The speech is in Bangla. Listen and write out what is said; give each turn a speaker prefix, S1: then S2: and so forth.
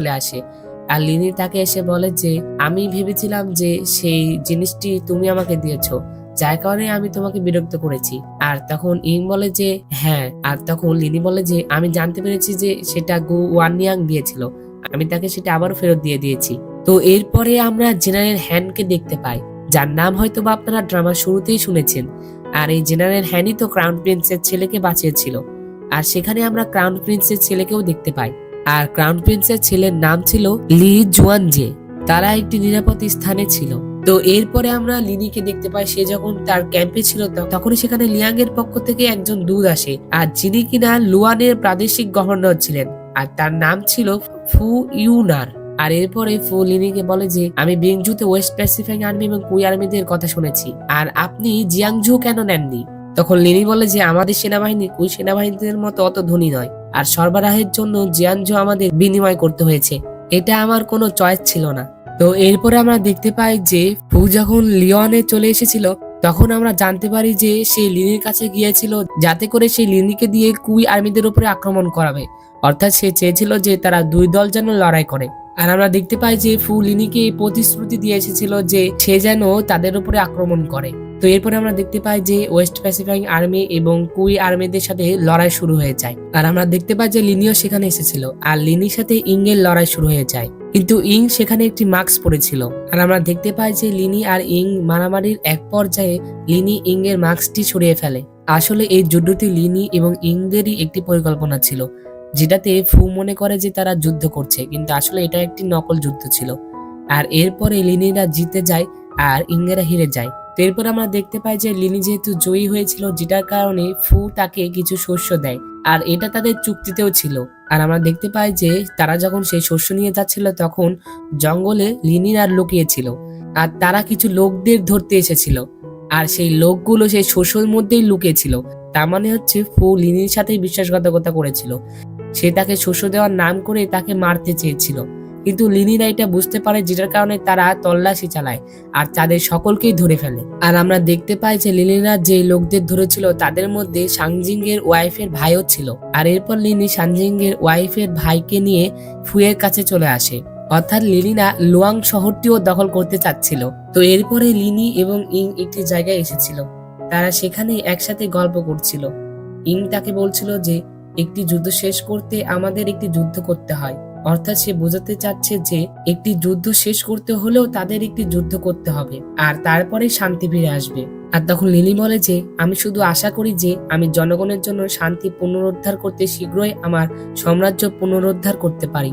S1: চলে আসে। আর লিনি তাকে এসে বলে যে আমি ভেবেছিলাম যে সেই জিনিসটি তুমি আমাকে দিয়েছো, যার কারণে আমি তোমাকে বিরক্ত করেছি। আর তখন ইং বলে যে হ্যাঁ, আর তখন লিনি বলে যে আমি জানতে পেরেছি যে সেটা গু ওয়ানয়াং দিয়েছিল, আমি তাকে সেটা আবারও ফেরত দিয়ে দিয়েছি। তো এরপরে আমরা জেনারেল হ্যানকে দেখতে পাই, যার নাম হয়তো বা আপনারা ড্রামার শুরুতেই শুনেছেন। আর এই জেনারেল হ্যানই তো ক্রাউন প্রিন্সের ছেলেকে বাঁচিয়েছিল। আর সেখানে আমরা ক্রাউন প্রিন্সের ছেলেকেও দেখতে পাই। আর ক্রাউন প্রিন্সের ছেলের নাম ছিল লি জুয়ানজে। তারা একটি নিরাপদ স্থানে ছিল। তো এরপরে আমরা লিনিকে দেখতে পাই, সে যখন তার ক্যাম্পে ছিল তখনই সেখানে লিয়াং এর পক্ষ থেকে একজন দূত আসে, আর যিনি কিনা লুয়ানের প্রাদেশিক গভর্নর ছিলেন, আর তার নাম ছিল ফু ইউনার। আর এরপরে ফু লিনিকে বলে যে আমি বিংজুতে ওয়েস্ট প্যাসিফিক আর্মি এবং কুই আর্মিদের কথা শুনেছি, আর আপনি জিয়াংজু কেন নেননি? তখন লিনি বলে যে আমাদের সেনাবাহিনী কুই সেনাবাহিনীদের মতো অত ধনী নয়, আর সরবরাহের জন্য জিয়াংজু আমাদের বিনিময় করতে হয়েছে, এটা আমার কোনো চয়েস ছিল না। তো এরপরে আমরা দেখতে পাই যে ফু যখন লিওনে চলে এসেছিল তখন আমরা জানতে পারি যে সে লিনির কাছে গিয়েছিল যাতে করে সেই লিনিকে দিয়ে কুই আর্মিদের উপরে আক্রমণ করাবে, অর্থাৎ সে চেয়েছিল যে তারা দুই দল যেন লড়াই করে। আর আমরা দেখতে পাই যে ফু লিনিকে এই প্রতিশ্রুতি দিয়ে এসেছিল যে সে যেন তাদের উপরে আক্রমণ করে। তো এরপরে আমরা দেখতে পাই যে ওয়েস্ট প্যাসিফিক আর্মি এবং কুই আর্মিদের সাথে লড়াই শুরু হয়ে যায়। আর আমরা দেখতে পাই যে লিনিও সেখানে এসেছিল, আর লিনির সাথে ইং এর লড়াই শুরু হয়ে যায়, কিন্তু ইং সেখানে একটি মাস্ক পরেছিল। আর আমরা দেখতে পাই যে লিনি আর ইং মারামারির এক পর্যায়ে লিনি ইং এর মাস্কটি সরিয়ে ফেলে। আসলে এই যুদ্ধটি লিনি এবং ইংদেরই একটি পরিকল্পনা ছিল, যেটাতে ফু মনে করে যে তারা যুদ্ধ করছে, কিন্তু আসলে এটা একটি নকল যুদ্ধ ছিল। আর এরপরে লিনিরা জিতে যায় আর ইংরা হেরে যায়। তো এরপর আমরা দেখতে পাই যে লিনি যেহেতু জয়ী হয়েছিল, যেটার কারণে ফু তাকে কিছু শস্য দেয়, আর এটা তাদের চুক্তিতেও ছিল। আর আমরা দেখতে পাই যে তারা যখন সেই শস্য নিয়ে যাচ্ছিল তখন জঙ্গলে লিনির আর লুকিয়েছিল, আর তারা কিছু লোকদের ধরতে এসেছিল, আর সেই লোকগুলো সেই শস্যের মধ্যেই লুকিয়েছিল। তার মানে হচ্ছে ফু লিনির সাথে বিশ্বাসঘাতকতা করেছিল, সে তাকে শস্য দেওয়ার নাম করে তাকে মারতে চেয়েছিল, কিন্তু লিনিরা এটা বুঝতে পারে, যেটার কারণে তারা তল্লাশি চালায় আর তাদের সকলকেই ধরে ফেলে। আর আমরা দেখতে পাই যে লিনিরা যে লোকদের ধরেছিল তাদের মধ্যে সাংজিং এর ওয়াইফের ভাইও ছিল। আর এরপর লিনি সাংজিং এর ওয়াইফের ভাইকে নিয়ে ফুয়ের কাছে চলে আসে, অর্থাৎ লিনিরা লুয়াং শহরটিও দখল করতে চাচ্ছিল। তো এরপরে লিনি এবং ইং একটি জায়গায় এসেছিল, তারা সেখানে একসাথে গল্প করছিল। ইং তাকে বলছিল যে একটি যুদ্ধ শেষ করতে আমাদের একটি যুদ্ধ করতে হয়, অর্থাৎ সে বোঝাতে চাচ্ছে যে একটি যুদ্ধ শেষ করতে হলেও তাদের একটি যুদ্ধ করতে হবে, আর তারপরে শান্তি ফিরে আসবে। আর তখন লিলি বলে যে আমি শুধু আশা করি যে আমি জনগণের জন্য শান্তি পুনরুদ্ধার করতে শীঘ্রই আমার সাম্রাজ্য পুনরুদ্ধার করতে পারি।